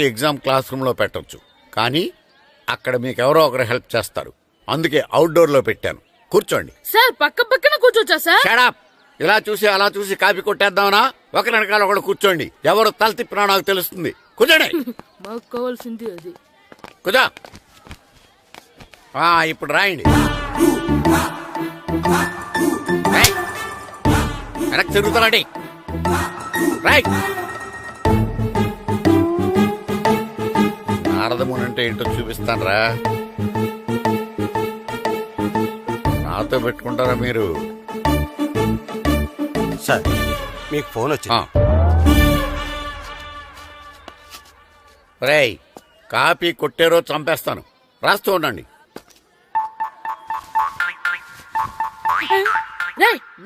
Exam class రూమ్లో పెట్టొచ్చు, కానీ అక్కడ మీకు ఎవరో ఒకరు హెల్ప్ చేస్తారు. అందుకే అవుట్డోర్లో పెట్టాను. కూర్చోండి. సార్ పక్క పక్కన కూర్చోచ్చా సార్? షడప్. ఇలా చూసి అలా చూసి కాపీ కొట్టేద్దామనా? ఒకరి వెనకాల ఒకడు కూర్చోండి. ఎవరు తల తిప్పినా నాకు తెలుస్తుంది. కూర్చోండి. మాకు కావాల్సింది అది. కూర్చో. ఇప్పుడు రాయండి. వెనక్కి తిరుగుతారండి. రైట్. నారదముని అంటే ఏంటో చూపిస్తానరా. నాతో పెట్టుకుంటారా మీరు? సార్ మీకు ఫోన్ వచ్చింది. రేయ్, కాపీ కొట్టారో చంపేస్తాను. రాస్తూ ఉండండి.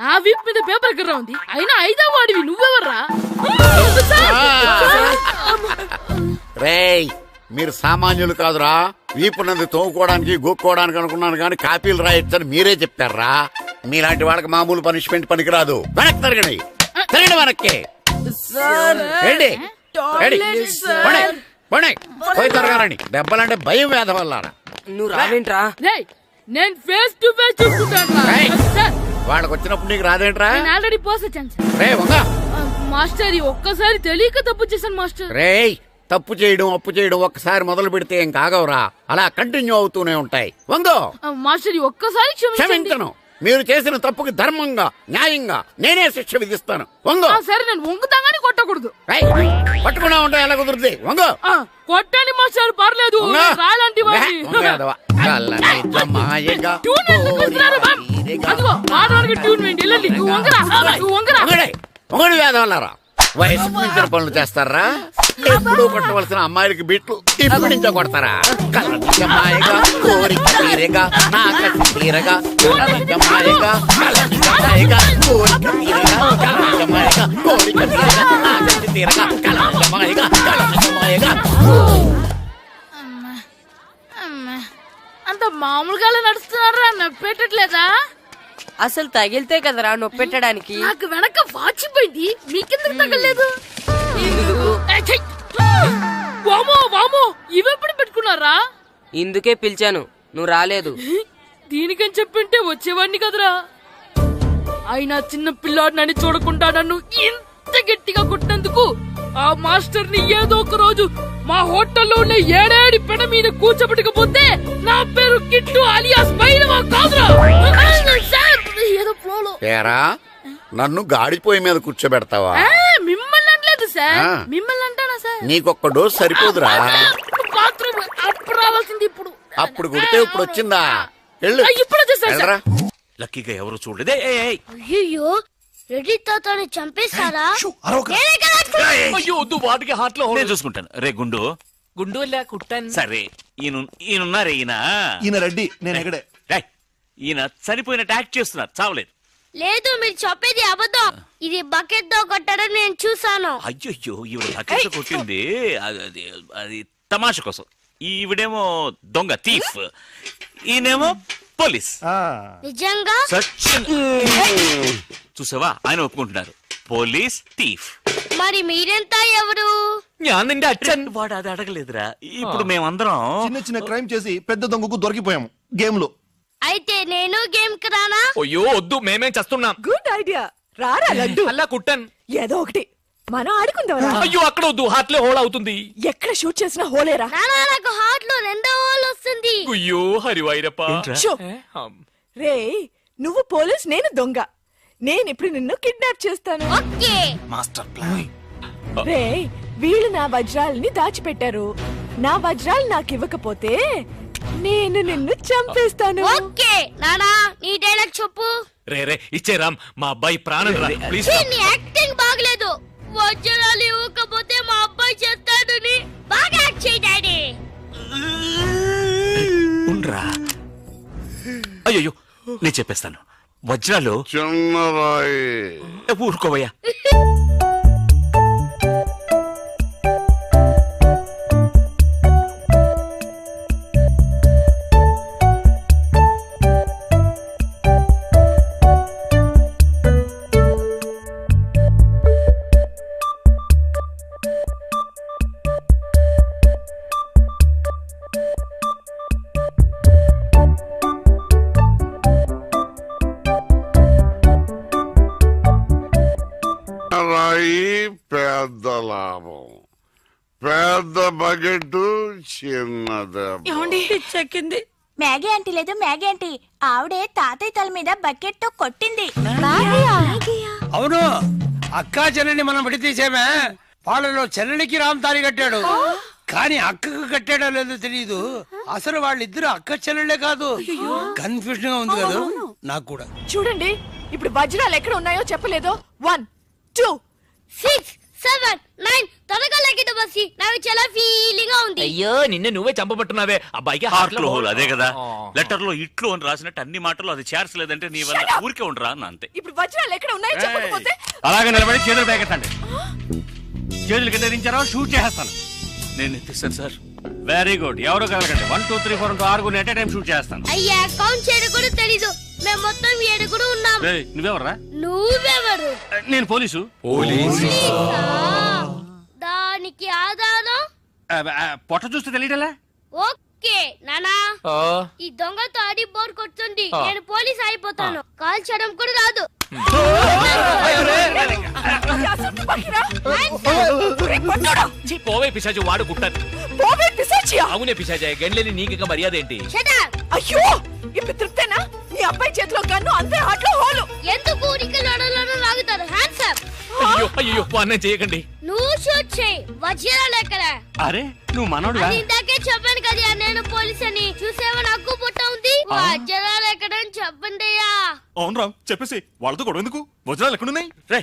నా వీప్ మీద పేపర్ ఎక్కడ ఉంది? అయినా ఐదా వాడివి నువ్వెవర్రా? రేయ్, మీరు సామాన్యులు కాదురా. వీపున్నది తోముకోవడానికి గోక్కోవడానికి అనుకున్నాను, కానీ కాపీలు రాయొచ్చని మీరే చెప్పారా. మీలాంటి వాళ్ళకి మామూలు పనిష్మెంట్ పనికిరాదు. వెనక్కి తిరగండి. తిరగండి వెనక్కి. పోయి తిరగారండి. దెబ్బలంటే భయం వేద వల్ల. నువ్వు రావేంట్రా? నేను ఫేస్ టు ఫేస్ చూసుకుంటాను. వాళ్ళకి వచ్చినప్పుడు నీకు రాదేంట్రా? ఆల్రెడీ పోసొచ్చాను సార్. రే వంగ. మాస్టర్ ఒక్కసారి తెలియక తప్పు చేశాను మాస్టర్. రేయ్, తప్పు చేయడం అప్పు చేయడం ఒక్కసారి మొదలు పెడితే ఏం కాగవరా. అలా కంటిన్యూ అవుతూనే ఉంటాయి. వంగో. మాస్టర్ ఒక్కసారి క్షమించను. మీరు చేసిన తప్పుకి ధర్మంగా న్యాయంగా నేనే శిక్ష విధిస్తాను. వంగో. సరే, నేను వంగుతాగాని కొట్టకూడదు. పట్టుకున్నా ఉంటా ఎలా కుదురుతుంది. వంగో. కొట్టండి మాస్టర్, పర్లేదు. రాలాంటి మొగడు వేదవల్లారా. వయసుకు మించిన పనులు చేస్తారా? ఎప్పుడూ కొట్టవలసిన అమ్మాయిలకి బిట్లు ఇప్పుడు నుంచో కొడతారా? కలజమాయగా కోరిక తీరగా నా కసి తీరగా కలజమాయగా కలజమాయగా కోరిక తీరగా కలజమాయగా కోరిక తీరగా నా కసి తీరగా కలజమాయగా కలజమాయగా. అంత మామూలుగా నడుస్తున్నారా? నొప్పెట్టట్లేదా? అసలు తగిలితే కదరా నొప్పెట్టడానికి. నాకు వెనక వాచిపోయింది, మీకెందుకు తగలేదు? వామో వామో, ఇవెప్పుడు పెట్టుకున్నారా? ఇందుకే పిలిచాను, నువ్వు రాలేదు. దీనికని చెప్పింటే వచ్చేవాడిని కదరా. అయినా చిన్న పిల్లాడినని చూడకుండా నన్ను ఇంత గట్టిగా కొట్టినందుకు ఆ మాస్టర్ ని ఏదో ఒక రోజు మా హోటల్లో ఉన్న ఏడేడి పెడ మీద కూర్చోబెట్టకపోతే నా పేరు కిట్టు అలియాస్ మైనవా కాదురా. ఏదో ఫ్లోలో. నన్ను గాడిపోయి మీద కూర్చోబెడతావా? మిమ్మల్ని అనలేదు సార్, మిమ్మల్ని అంటానా సార్? నీకొక్క డోస్ సరిపోదురా. బాత్రూమ్ అప్పుడు రావాల్సింది ఇప్పుడు. అప్పుడు కొడితే ఇప్పుడు వచ్చిందా? ఇప్పుడు వచ్చేసారా? లక్కీగా ఎవరు చూడలేదే. అయ్యో, రెడ్డి తాతని చంపేశారా? వాటికి హార్ట్ లో నేను చూసుకుంటాను. రే గుండు. గుండు కుట్టాను. సరే, ఈయనున్నారే. ఈయన రెడ్డి, నేను ఎక్కడే. ఈయన చనిపోయినట్టు యాక్ట్ చేస్తున్నారు, చావలేదు. లేదు, మీరు చెప్పేది అబద్ధం. ఇది బకెట్ తో కొట్టడం నేను చూసాను. అయ్యో, ఈవిడ బకెట్ కొట్టింది అది తమాషా కోసం. ఈవిడేమో దొంగ థీఫ్, ఈయనేమో పోలీస్. నిజంగా చూసావా, ఆయన ఒప్పుకుంటున్నారు. Police thief. మరి మీరెంత ఎవరు? వాడు అది అడగలేదురా. ఇప్పుడు మేమందరం చిన్న చిన్న క్రైమ్ చేసి పెద్ద దొంగకు దొరికిపోయాము గేమ్ లో. అయితే నేను గేమ్ కి రానా? అయ్యో వద్దు, మేమేం చేస్తున్నాం. గుడ్ ఐడియా, రారా లడ్డు. అలా కుట్టాను. ఏదో ఒకటి మనం ఆడుకుందాం. అయ్యో అక్కడ వద్దు, హార్ట్ లో హోల్ అవుతుంది. ఎక్కడ షూట్ చేసినా హోలేరా. నాకు హార్ట్ లో రెండో హోల్ వస్తుంది. అయ్యో హరివైరప్ప. రే, నువ్వు పోలీస్, నేను దొంగ. నేను ఇప్పుడు నిన్ను కిడ్నాప్ చేస్తాను. ఓకే. Master plan. రే, వీళ్ళు నా వజ్రాలని దాచిపెట్టారు. నా వజ్రాలు నాకు ఇవ్వకపోతే నేను నిన్ను చంపేస్తాను. ఓకే నానా, నీ డైలాగ్ చెప్పు. రే ఇచ్చే రామ్, మా అబ్బాయి ప్రాణం రా ప్లీజ్. నీ యాక్టింగ్ బాగలేదు. వజ్రాలు ఇవ్వకపోతే మా అబ్బాయి చేస్తాడు. బాగా యాక్ట్ చేయి డాడీ. ఉండ్రా. అయ్యో, నేను చెప్పేస్తాను. వజ్రాలు చిన్నరాయి. ఊరుకోవయ్యా. పెద్ద బకెట్ చిన్నది చెక్కింది. మ్యాగీ ఆంటీ లేదు మ్యాగీ ఆంటీ ఆవిడే తాతయ్య తల మీద బకెట్ తో కొట్టింది. అవును, అక్కా చెల్లెని మనం విడతీసేమే, వాళ్ళలో చెల్లెలికి రామ్ తాళి కట్టాడు, కానీ అక్కకు కట్టాడో లేదో తెలియదు. అసలు వాళ్ళిద్దరు అక్క చెల్లెళ్ళే కాదు. కన్ఫ్యూజన్ గా ఉంది కదా నాకు కూడా. చూడండి, ఇప్పుడు వజ్రాలు ఎక్కడ ఉన్నాయో చెప్పలేదు. 1 2 6 7 9 త్వరగా లెక్కిట బస్సి నాకు చాలా ఫీలింగ్ గా ఉంది. అయ్యో నిన్ను నువ్వే చంపబట్టున్నావే అబ్బాయికి హార్ట్ లో హోల్ అదే కదా. లెటర్ లో ఇట్లు అని రాసినట్టు అన్ని మాటలు అది చేర్చలేదంటే నీ వల్ల ఊరికే ఉండరా అన్న అంతే. ఇప్పుడు వజ్రాలు ఎక్కడ ఉన్నాయో చెప్పకపోతే అలాగే నిలబడి చేతులు పేకెత్తండి. చేతులు కింద దించారో షూట్ చేస్తాను. నేను ఎత్తిస్తాను సార్. Very good. ఎవరు కదలకండి. 1 2 3 4 6 ఎట్ టైం షూట్ చేస్తాను. అయ్యా కౌంట్ చేయడం కూడా తెలీదు. మేము మొత్తం 7 ఉన్నాం. నువ్వెవర్రా? నువ్వెవరు? నేను పోలీసు. దానికి ఆధారం పొట్ట చూస్తే తెలియటలా? ఓకే నానా, ఈ దొంగతో ఆడి బోర్ కొడుతుంది. నేను పోలీస్ అయిపోతాను. కాల్ చేయడం కూడా రాదు. పోవే పిశాచు వాడు కుట్టాను. పోవే పిశాచియా? అవునే పిశాచ గండ్లేని నీకు మర్యాద ఏంటి? Shut up. అయ్యో, ఇప్పుడు తృప్తేనా? నీ అబ్బాయి చేతిలో గన్ను, అంతే హార్ట్ లో హోలు. ఎందుకు ఊరికి లడలను లాగుతారు? Hands up. అయ్యో అయ్యో అన్నం చేయకండి. నువ్వు షూట్ చేయి. వజ్రాలు ఎక్కడ? అరే నువ్వు మనోడుగా? అది ఇందాకే చెప్పాను కదా నేను పోలీస్ అని. చూసేవా నాకు పుట్ట ఉంది. వజ్రాలు ఎక్కడ అని చెప్పండి అయ్యా. అవును రామ్, చెప్పేసి వాళ్ళతో గొడవ ఎందుకు? వజ్రాలు ఎక్కడున్నాయి? రే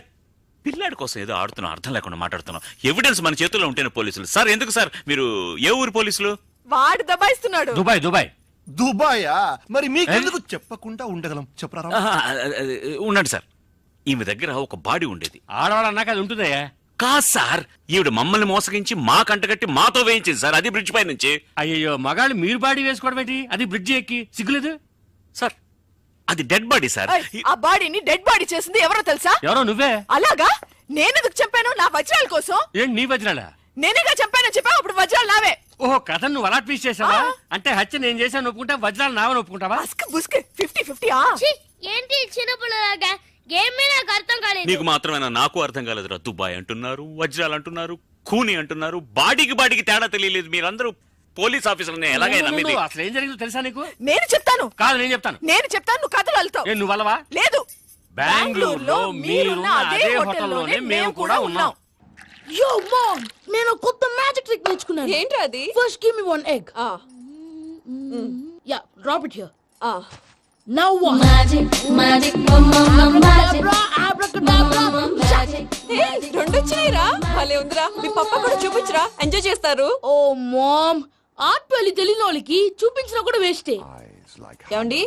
పిల్లాడి కోసం ఏదో ఆడుతున్నాం, అర్థం లేకుండా మాట్లాడుతున్నాం. ఎవిడెన్స్ మన చేతుల్లో ఉంటేనే పోలీసులు. సార్ ఎందుకు సార్ మీరు ఏ ఊరు పోలీసులు? వాడు దబాయిస్తున్నాడు. Dubai Dubai. దుబాయా? మరి మీకెందుకు చెప్పకుండా ఉండగలం? చెప్పరా? ఉండండి సార్. ఈమె దగ్గర ఒక బాడీ ఉండేది. ఆడవాళ్ళు అన్నాక అది ఉంటుందయ్యా. కాదు సార్, ఈవిడ మమ్మల్ని మోసగించి మా కంటగట్టి మాతో వేయించింది సార్. అది బ్రిడ్జ్ పై నుంచి. అయ్యో, మగాళ్ళు మీరు బాడీ వేసుకోవడం ఏంటి? అది బ్రిడ్జి ఎక్కి సిగ్గులేదు సార్ అది డెడ్ బాడీ సార్. ఏయ్, ఆ బాడీని డెడ్ బాడీ చేసింది ఎవరో తెలుసా? ఎవరో నువ్వే. అలాగా? నేనెందుకు చంపాను? నా వజ్రాల కోసం. ఏంటి నీ వజ్రాలా? నేనేగా చంపానని చెప్పా, అప్పుడు వజ్రాలు నావే. ఓహో, కథ నువ్వు అలా ట్వీస్ట్ చేసావా? అంటే హత్య నేను చేశాను ఒప్పుకుంటా, వజ్రాలు నావని ఒప్పుకుంటావా? బస్క్ బుస్క్ 50-50. ఛీ, ఏంటి చిన్నపిల్లలాగా? గేమ్ మీద నాకు అర్థం కాలేదు. నీకు మాత్రమేనా? నాకు అర్థం కాలేదురా. దుబాయ్ అంటున్నారు, వజ్రాలు అంటున్నారు, కూని అంటున్నారు. బాడీకి తేడా తెలియలేదు. మీరందరూ పోలీస్ ఆఫీసర్ని ఎలాగైనా నమ్మింది. అసలు ఏం జరిగిందో తెలుసా నీకు? నేను చెప్తాను. కాదు నేను చెప్తాను. నువ్వు కథలు వెళ్తావు. నువ్వు అలవా? లేదు. బెంగళూరులో మీరున్న అదే హోటల్లోనే మేము కూడా ఉన్నాం. యో మామ్, నేను కొత్త మ్యాజిక్ ట్రిక్ నేర్చుకున్నాను. ఏంట్రా అది? First give me 1 egg. Yeah, drop it here. Now what? Magic, రెండు వచ్చినాయిరా. భలే ఉందిరా. మీ పప్ప కూడా చూపించరా, ఎంజాయ్ చేస్తారు. ఓ మామ్, ఆర్ట్ పెళ్లి తెలియని వాళ్ళకి చూపించినా కూడా వేస్టే. ఏమండి,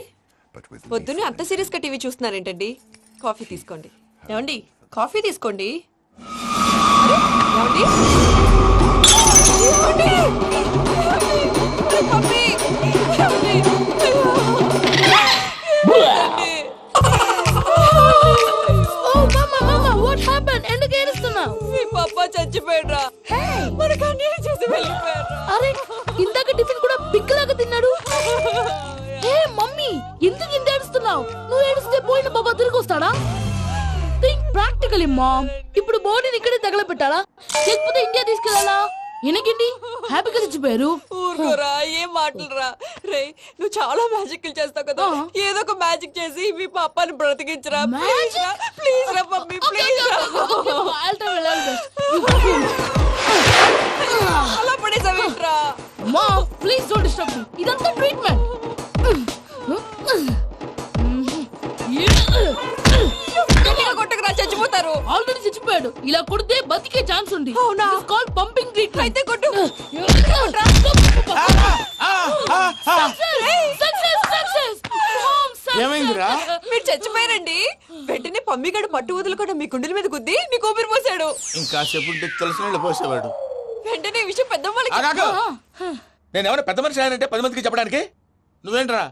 పొద్దున్నే అంత సీరియస్ గా టీవీ చూస్తున్నారేంటండి? కాఫీ తీసుకోండి. ఏమండి, కాఫీ తీసుకోండి. ఏమండి? కాఫీ. ఓ మమ్మా, వాట్ హ్యాపెండ్? ఎందుకు ఏడుస్తున్నావు? మీ పప్ప చచ్చిపోయాడ్రా. మనకు అన్యాయం చేసి వెళ్ళిపోయాడ్రా. అరే, ఇందాక టిఫిన్ కూడా పిక్కలాగా తిన్నాడు. హే మమ్మీ, ఎందుకు ఇంత ఏడుస్తున్నావు? నువ్వు ఏడిస్తే పోయిన బాబా తిరిగి వస్తాడా? Think practically mom. ఇప్పుడు బాడీని ఇక్కడే తగలబెట్టాలా, లేకపోతే ఇండియా తీసుకెళ్ళాలా? ఎనకండి హ్యాపీగా చచ్చిపోయారు. ఊరుకోరా, ఏం మాటలురా. రే, నువ్వు చాలా మ్యాజిక్ చేస్తావు కదా, ఏదో ఒక మ్యాజిక్ చేసి మీ పాపాని బ్రతికించరా. ప్లీజ్ రా మమ్మీ, ప్లీజ్. అలా పడేసావేంట్రా? Mom please don't disturb me. ఇదంతా ట్రీట్మెంట్. కొట్టకురా, చచ్చిపోతారు. ఆల్రెడీ చచ్చిపోయాడు. ఇలా కొడితే బతికే ఛాన్స్ ఉంది. అవునా? Called pumping treatment. అయితే కొట్టు. ఏమైందిరా? మీరు చచ్చిపోయారండి. వెంటనే పమ్మిగాడు పట్టు వదులుకుండా మీ గుండెల మీద గుద్ది మీకు ఊపిరి పోసాడు. ఇంకా చెప్పు తెలిసిన పోసేవాడు. వెంటనే ఈ విషయం పెద్ద నేను ఎవరైనా పెద్ద మనిషి ఆయనంటే 10 మందికి చెప్పడానికి. నువ్వేంట్రా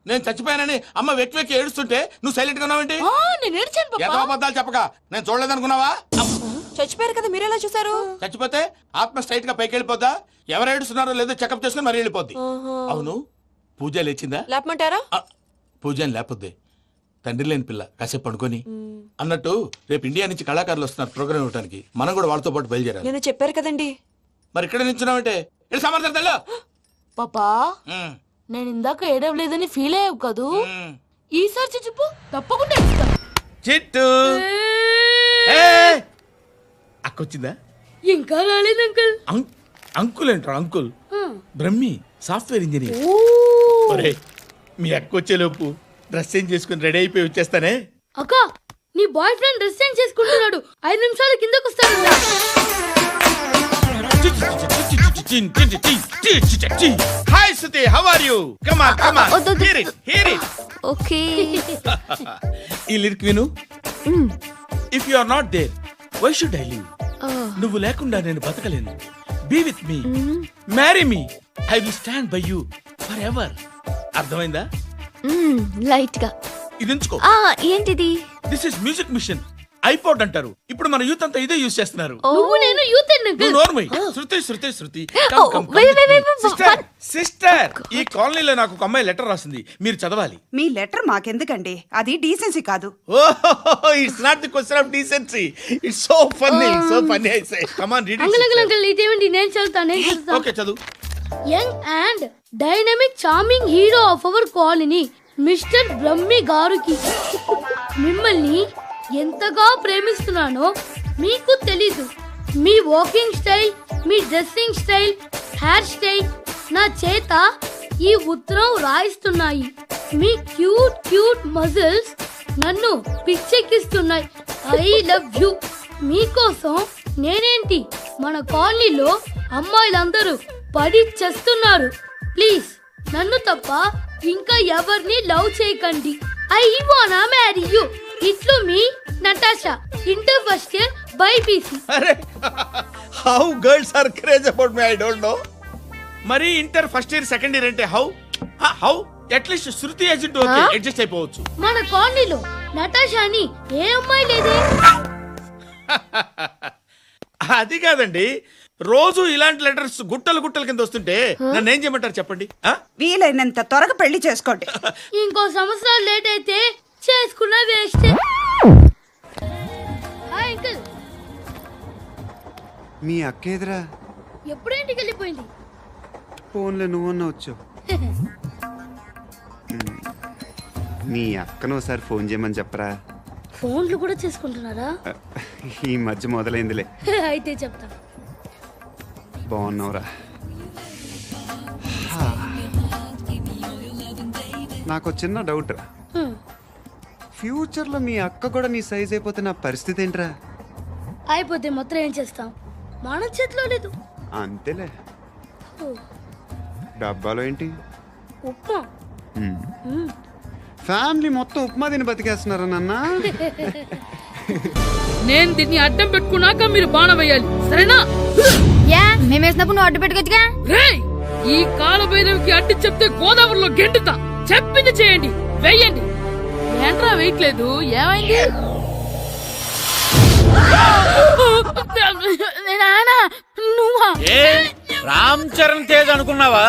నేను చచ్చిపోయానని అమ్మ వెక్కి వెక్కి ఏడుస్తుంటే నువ్వు సైలెంట్ గా ఉన్నావేంటి? నేను ఏడ్చాను పాపా. ఎంతో అబద్ధాలు చెప్పక నేను చూడలేదనుకున్నావా? చచ్చిపోయారు కదా, మీరెలా చూసారు? చచ్చిపోతే ఆత్మ స్ట్రైట్ గా పైకి వెళ్ళిపోద్దా? ఎవరు ఏడుస్తున్నారో లేదో చెకప్ చేసుకుని మరీ వెళ్ళిపోద్ది. అవును, పూజ లేచిందా? లేపమంటారా? పూజ లేకపోద్ది. తండ్రి లేని పిల్ల, కాసేపు పడుకొని. అన్నట్టు రేపు ఇండియా నుంచి కళాకారులు వస్తున్నారు ప్రోగ్రామ్ ఇవ్వడానికి. మనం కూడా వాళ్ళతో పాటు బయలుదేరాలి. నేను చెప్పారు కదండి. మరి ఇక్కడ నిల్చున్నావంటే ఇది సమర్థం తెల్లో. పాపా నేను ఇందాక ఏడవలేదని ఫీల్ అయ్యావు కదూ, ఈసారి చెప్పు తప్పకుండా ఇస్తా. చిట్టు అక్కొచ్చిందా? ఇంకా రాలేదు అంకుల్. అంకుల్ ఏంట్రా అంకుల్? Brahmi software engineer. ఒరే మీ అక్కొచ్చేలోపు డ్రెస్ చేంజ్ చేసుకుని రెడీ అయిపోయి వచ్చేస్తానే. అక్క నీ బాయ్ ఫ్రెండ్ డ్రెస్ చేంజ్ చేసుకుంటున్నాడు, 5 నిమిషాలు కిందకు వస్తాడు. Hi Suthi, how are you? Come on come on, hear it hear it. Okay. ఈ లిరిక్ విను. If you are not there why should I live? నువ్వు లేకుండా నేను బతకలేను. Be with me, marry me, I will stand by you forever. అర్థమైందా? Light గా. ఇది ఉంచుకో. ఏంటిది? This is music machine, iPod అంటారు. ఇప్పుడు మన యూత్ అంతా ఇదే యూజ్ చేస్తున్నారు. నువ్వు నేను యూత్ నువ్వు నోర్మై. శృతి శృతి శృతి. సిస్టర్, సిస్టర్, ఈ కాలనీలో నాకు ఒక అమ్మాయి లెటర్ రాసింది, మీరు చదవాలి. మీ లెటర్ మాకెందుకండి, అది డీసెన్సీ కాదు. ఓహో, it's not the question of decency, it's so funny, so funny. I say come on read uncle uncle it. Uncle ఇదేంటి? నేను చదువుతా. ఓకే చదువు. Young and dynamic charming hero of our colony mister Brahmi గారికి మిమ్మల్ని ఎంతగా ప్రేమిస్తున్నానో మీకు తెలీదు. మీ వాకింగ్ స్టైల్, మీ dressing style, hair style నా చేత ఈ ఉత్తరం రాయిస్తున్నాయి. మీ క్యూట్ క్యూట్ మజిల్స్ నన్ను పిచ్చెక్కిస్తున్నాయి. I love you. మీకోసం నేనేంటి మన కాలనీలో అమ్మాయిలందరూ పడి చేస్తున్నారు. ప్లీజ్ నన్ను తప్ప ఇంకా ఎవరిని లవ్ చేయకండి. ఐ వానా మ్యారీ యూ. ఇట్లు మీ Natasha, inter first year BiPC. అరే how girls are craze about me, I don't know. మరి inter first year second year అంటే how how at least Shruti agent okay adjust అయిపోవచ్చు. మన కాలనీలో నటాషా అని ఏ అమ్మాయి లేదే. అది కాదండి, రోజు ఇలాంటి లెటర్స్ గుట్టలు గుట్టల కింద వస్తుంటే నన్ను ఏం చేయమంటారు చెప్పండి? వీలైనంత త్వరగా పెళ్లి చేసుకోండి. ఇంకో సంవత్సరాలు లేట్ అయితే చేసుకున్న వేస్ట్. Hi uncle. మీ అక్క ఎదురా? ఎప్పుడేంటికి వెళ్ళిపోయింది? ఫోన్లో నువ్వన్నా వచ్చావు. మీ అక్కను ఒకసారి ఫోన్ చేయమని చెప్పరా. ఫోన్లు కూడా చేసుకుంటున్నారా? ఈ మధ్య మొదలైందిలే. అయితే చెప్తా. బాగున్నావురా? నాకు చిన్న డౌట్ రా, ఫ్యూచర్లో మీ అక్క కూడా నీ సైజ్ అయిపోతే నా పరిస్థితి ఏంట్రా? అయిపోతే మొత్తం ఏం చేస్తాం, మన చేతిలో లేదు. అంతేలే. డబ్బాలో ఏంటి? ఉప్మా. ఫ్యామిలీ మొత్తం ఉప్మా తిని బతికేస్తున్నారా నాన్న? నేను దీన్ని అడ్డం పెట్టుకున్నాక మీరు బాణం వేయాలి, సరేనా? మేమేసినప్పుడు నువ్వు అడ్డు పెట్టుకోవచ్చుగా. రేయ్, ఈ కాలభైరవికి అడ్డు చెప్తే గోదావరిలో గెంటుతా. చెప్పింది చేయండి, వెయ్యండి. ఏంట్రా వెయ్యట్లేదు, ఏమైంది? నువ్వా? రామ్ చరణ్ తేజ్ అనుకున్నావా?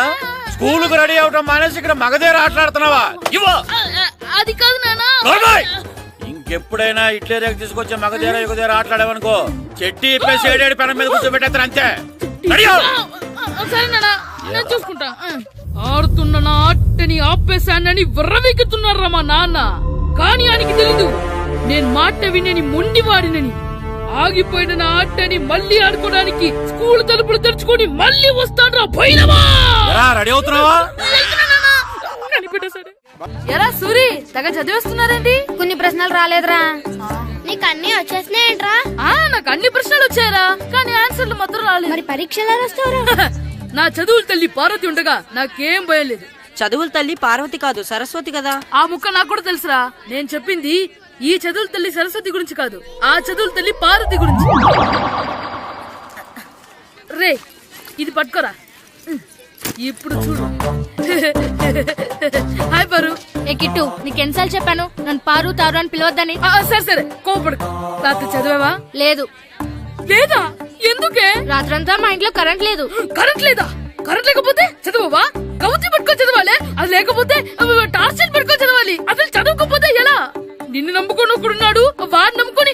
స్కూల్ కు రెడీ అవటం మానేసి ఇక్కడ మగధీర ఆటలాడుతున్నావా? అది కాదు నానా. ఇంకెప్పుడైనా ఇట్లే రేపు తీసుకొచ్చే మగధీర యుగధీర ఆటలాడేవనుకో చెట్టి ఇప్పేసి ఏడేడు పెనం మీద కూర్చోబెట్టేస్తారు అంతే. సరే నానా, నేను చూసుకుంటా. ఆడుతున్న నా ఆటని ఆపేశానని విర్రవీగుతున్నారా మా నాన్న. కానీ ఆయనకి తెలీదు నేను మాట వినని మొండివాడినని. ఆగిపోయిన నా ఆటని మళ్ళీ ఆడుకోవడానికి స్కూల్ తలుపులు తెరుచుకొని మళ్ళీ వస్తాడ్రా భైరవా. రెడీ అవుతున్నావా? ఎరా సూరి, తెగ చదివేస్తున్నారండి. కొన్ని ప్రశ్నలు రాలేదురా. నీకు అన్ని వచ్చేసినాయంట్రా? నాకు అన్ని ప్రశ్నలు వచ్చాయరా, కానీ ఆన్సర్లు మాత్రం రాలేదు. మరి పరీక్షలు రాస్తావురా? నా చదువుల తల్లి పార్వతి ఉండగా నాకేం భయం లేదు. చదువుల తల్లి పార్వతి కాదు, సరస్వతి కదా. ఆ ముక్క నాకు కూడా తెలుసురా. నేను చెప్పింది ఈ చదువుల తల్లి సరస్వతి గురించి కాదు, ఆ చదువుల తల్లి పార్వతి గురించి. రే, ఇది పట్టుకోరా. ఇప్పుడు చూడు. హాయ్ పారు. ఏ కిట్టు, నీకెన్నిసార్లు చెప్పాను నన్ను పారు తారు అని పిలవద్దని? సరే సరే, కోపడుకో. రాత్రి చదివావా? లేదు. లేదా? ఎందుకే? రాత్రంతా మా ఇంట్లో కరెంట్ లేదు. కరెంట్ లేదా? కరెంట్ లేకపోతే చదవవా? కవతి పట్టుకొని చదవాలి. అది లేకపోతే టార్చ్ పట్టుకొని చదవాలి. అసలు చదవకపోతే ఎలా? నిన్ను నమ్ముకొని ఒకడున్నాడు, వాడు నమ్ముకొని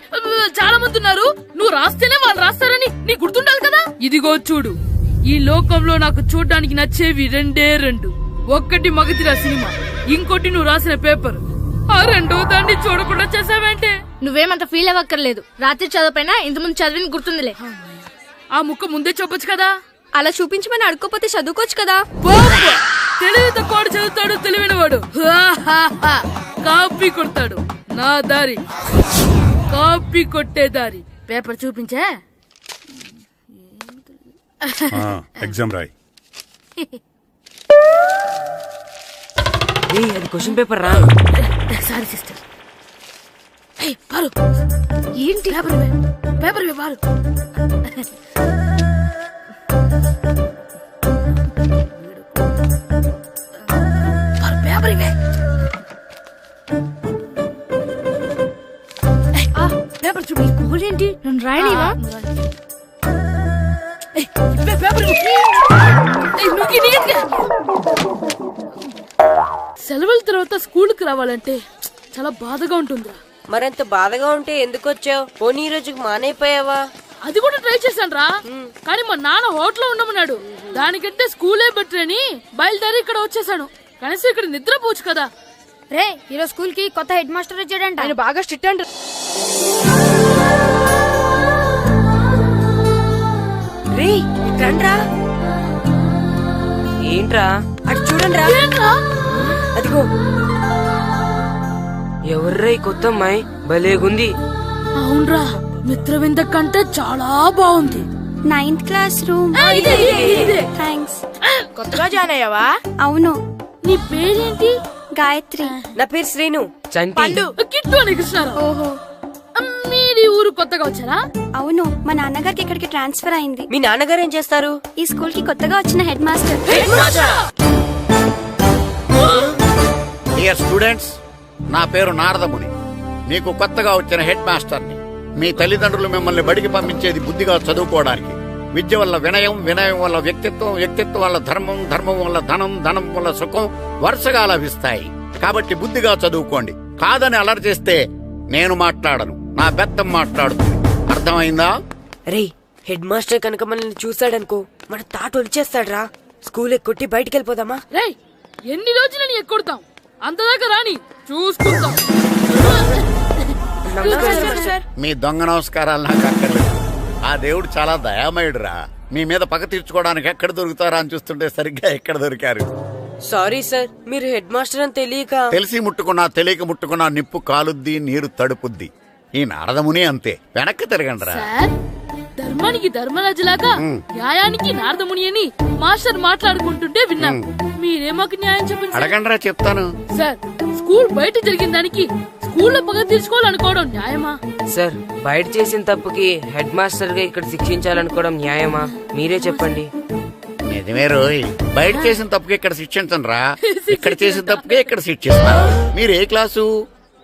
చాలా మంది ఉన్నారు. నువ్వు రాస్తేనే వాళ్ళు రాస్తారని నీకు గుర్తుండాలి కదా. ఇదిగో చూడు, ఈ లోకంలో నాకు చూడడానికి నచ్చేవి రెండే రెండు. ఒక్కటి మగతిరా సినిమా, ఇంకోటి నువ్వు రాసిన పేపర్. ఆ రెండో దాన్ని చూడకుండా చేసావేంటే? నువ్వేమంత ఫీల్ అవ్వక్కర్లేదు. రాత్రి చదవపైనా ఇంతకుముందు చదివిన గుర్తుందిలే. ఆ ముక్క ముందే చెప్పొచ్చు కదా. అలా చూపించమని అడుక్కోపోతే చదువుకోవచ్చు కదా. తెలివి తక్కువ చదువుతాడు, తెలివైన వాడు కాపీ కొడతాడు. నా దారి కాపీ కొట్టే దారి. పేపర్ చూపించే. ఎగ్జామ్ రాయి. అది క్వశ్చన్ పేపర్ రా. Sorry sister. పారు ఏంటి పేపర్ పారు. పేపర్ ఇవే. పేపర్ చూపి. ఏంటి నన్ను రాయనివా? సెలవుల తర్వాత స్కూల్కి రావాలంటే చాలా బాధగా ఉంటుందిరా. మరెంత బాధగా ఉంటే ఎందుకు వచ్చావు? పోనీ ఈ రోజుకి మానైపోయావా? అది కూడా ట్రై చేశాను రా, కానీ మా నాన్న హోటల్లో ఉండమన్నాడు. దానికంటే స్కూలే బెటర్ అని బయలుదేరి ఇక్కడ వచ్చేసాను. కనీసం ఇక్కడ నిద్రపోవచ్చు కదా. రే ఈరోజు స్కూల్ కి కొత్త హెడ్ మాస్టర్ వచ్చాడంట. ఆయన బాగా స్ట్రిక్ట్ అంట. రే రండ్రా. ఏంట్రా అటు చూడండి రా. అదిగో ఎవర్రా ఈ కొత్త అమ్మాయి? భలేగుంది. అవునరా, మిత్రవింద కంటే చాలా బాగుంది. 9th class room. థ్యాంక్స్. కొత్తగా జాయిన్ అయ్యావా? అవును. నీ పేరేంటి? గాయత్రి. నా పేరు శ్రీను. పండు. కిట్టు అని కృష్ణారావు. ఓహో, మీరు ఊరు కొత్తగా వచ్చారా? అవును, మా నాన్నగారికి ఇక్కడికి ట్రాన్స్ఫర్ అయింది. మీ నాన్నగారు ఏం చేస్తారు? ఈ స్కూల్ కి కొత్తగా వచ్చిన హెడ్ మాస్టర్. డియర్ స్టూడెంట్స్, నా పేరు నారదముని. మీకు కొత్తగా వచ్చిన హెడ్ మాస్టర్ని. మీ తల్లిదండ్రులు మిమ్మల్ని బడికి పంపించేది బుద్ధిగా చదువుకోవడానికి. విద్య వల్ల వినయం, వినయం వల్ల వ్యక్తిత్వం, వ్యక్తిత్వం వల్ల ధర్మం, ధర్మం వల్ల ధనం, ధనం వల్ల సుఖం వరుసగా లభిస్తాయి. కాబట్టి బుద్ధిగా చదువుకోండి. కాదని అలర్ చేస్తే నేను మాట్లాడను, నా బెత్తం మాట్లాడుతుంది. అర్థమైందా? రే హెడ్ మాస్టర్ కనుక మనల్ని చూసాడనుకో మన తాట వచ్చేస్తాడ్రా. స్కూల్ ఎక్కొట్టి బయటికి వెళ్ళిపోదామా? రే ఎన్ని రోజులని ఎక్కొడతాం? అంతదాకా రాని చూసుకుంటాం. మీ దొంగ నమస్కారాలు నాకు అక్కర్లేదు. ఆ దేవుడు చాలా దయామయుడురా. మీ మీద పగ తీర్చుకోవడానికి ఎక్కడ దొరుకుతారా అని చూస్తుంటే సరిగ్గా ఎక్కడ దొరికారు. సారీ సార్, మీరు హెడ్ మాస్టర్ అని తెలియక. తెలిసి ముట్టుకున్నా తెలియక ముట్టుకున్నా నిప్పు కాలుద్ది, నీరు తడుపుద్ది. ఈ నారదముని అంతే. వెనక్కి తిరగండి రా. ధర్మానికి ధర్మరాజులాగా న్యాయానికి నారదముని అని మాస్టర్ మాట్లాడుకుంటుంటే విన్నాం. మీరే మాకు న్యాయం చెప్పండి. అడగండి రా, చెప్తాను. సార్, స్కూల్ బయట జరిగిన దానికి స్కూల్లో పగ తీర్చుకోవాలనుకోవడం న్యాయమా? సార్, బయట చేసిన తప్పుకి హెడ్ మాస్టర్ గా ఇక్కడ శిక్షించాలనుకోవడం న్యాయమా? మీరే చెప్పండి. నిజమే రోయ్, బయట చేసిన తప్పుకి ఇక్కడ శిక్షించను రా. ఇక్కడ చేసిన తప్పుకే ఇక్కడ శిక్షిస్తున్నారు. మీరు ఏ క్లాసు?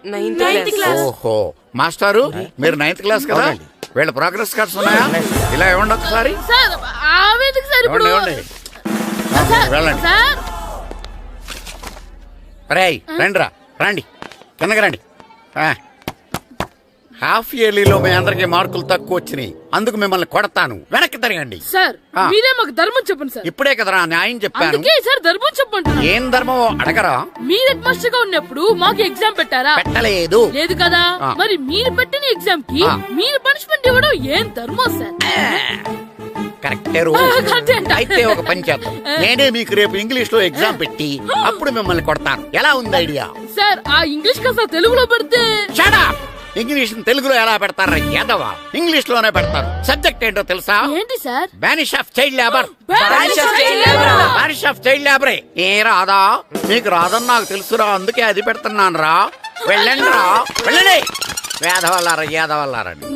9th class. ఓహో, మాస్టారు మీరు 9th క్లాస్ కదా? వీళ్ళ ప్రోగ్రెస్ కార్డ్స్ ఉన్నాయా? ఇలా ఇవ్వండి ఒకసారి. వెళ్ళండి. రేయ్ రండి రా, రండి కిందకి రండి. హాఫ్ ఇయర్లీలో మీ అందరికి మార్కులు తక్కువ వచ్చినాయి, అందుకు మిమ్మల్ని కొడతాను. వెనక్కి తిరగండి. సార్, మీరే మాకు ధర్మం చెప్పండి సార్. ఇప్పుడే కదరా న్యాయం చెప్పాను. సార్ ధర్మం చెప్పండి. ఏం ధర్మం అడగరా? మీరు హెడ్ మాస్టర్ గా ఉన్నప్పుడు మాకు ఎగ్జామ్ పెట్టారా? పెట్టలేదు. లేదు కదా. మరి మీరు పెట్టిన ఎగ్జామ్ కి మీరు పనిష్మెంట్ ఇవ్వడం ఏం ధర్మం సార్? కరెక్టే. అయితే ఒక పని చేద్దాం, నేనే మీకు రేపు ఇంగ్లీష్ లో ఎగ్జామ్ పెట్టి అప్పుడు మిమ్మల్ని కొడతాను. ఎలా ఉంది ఐడియా? సార్, ఆ ఇంగ్లీష్ కాస్త తెలుగులో పెడితే. ఇంగ్లీష్ తెలుగులో ఎలా పెడతారా యాదవా? ఇంగ్లీష్ లోనే పెడతారు. సబ్జెక్ట్ ఏంటో తెలుసా? ఏంటి sir? Banish of child labour. Banish of child లేబరే. ఏ రాదా? మీకు రాదని నాకు తెలుసురా, అందుకే అది పెడుతున్నాను రా. వెళ్ళండి రా, వెళ్ళండి. వేదవల్లారా, యాదవల్లారండి.